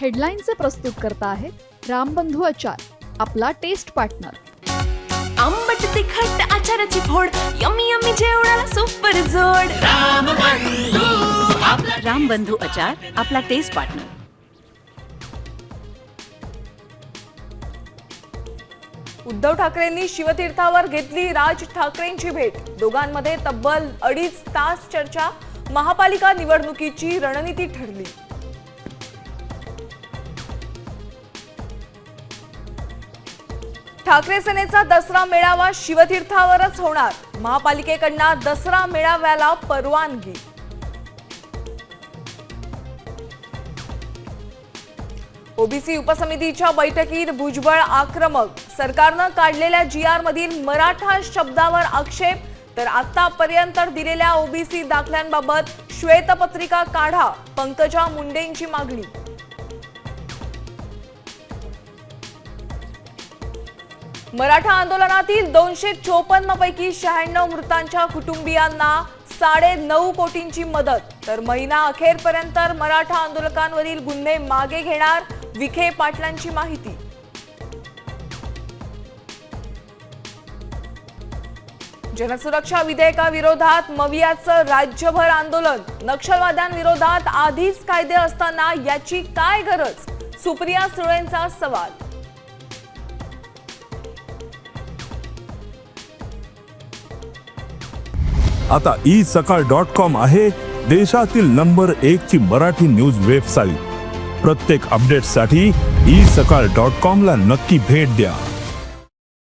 हेडलाईनचे प्रस्तुत करता आहेत रामबंधू आचार, आपला टेस्ट पार्टनर. आंबट तिखट आचाराची फोड, यम्मी यम्मी जेवणाला सुपर जोड. रामबंधू आचार, आपला टेस्ट पार्टनर. उद्धव ठाकरेंनी शिवतीर्थावर घेतली राज ठाकरेंची भेट. दोघांमध्ये तब्बल 2.5 तास चर्चा. महापालिका निवडणुकीची रणनीती ठरली. ठाकरे सेनेचा दसरा मेळावा शिवतीर्थावरच होणार. महापालिकेकडून दसरा मेळाव्याला परवानगी. ओबीसी उपसमितीच्या बैठकीत भुजबळ आक्रमक. सरकारनं काढलेल्या GR मधील मराठा शब्दावर आक्षेप, तर आतापर्यंत दिलेल्या ओबीसी दाखल्यांबाबत श्वेतपत्रिका काढा, पंकजा मुंडेंची मागणी. मराठा आंदोलनातील 254 पैकी 96 मृतांच्या कुटुंबियांना 9.5 कोटींची मदत. तर महिना अखेरपर्यंत मराठा आंदोलकांवरील गुन्हे मागे घेणार, विखे पाटलांची माहिती. जनसुरक्षा विधेयकाविरोधात मवियाचं राज्यभर आंदोलन. नक्षलवाद्यांविरोधात आधीच कायदे असताना याची काय गरज, सुप्रिया सुळेंचा सवाल. आता isakal.com आहे देशातील नंबर 1 ची मराठी न्यूज वेबसाईट. प्रत्येक अपडेटसाठी isakal.com ला नक्की भेट द्या.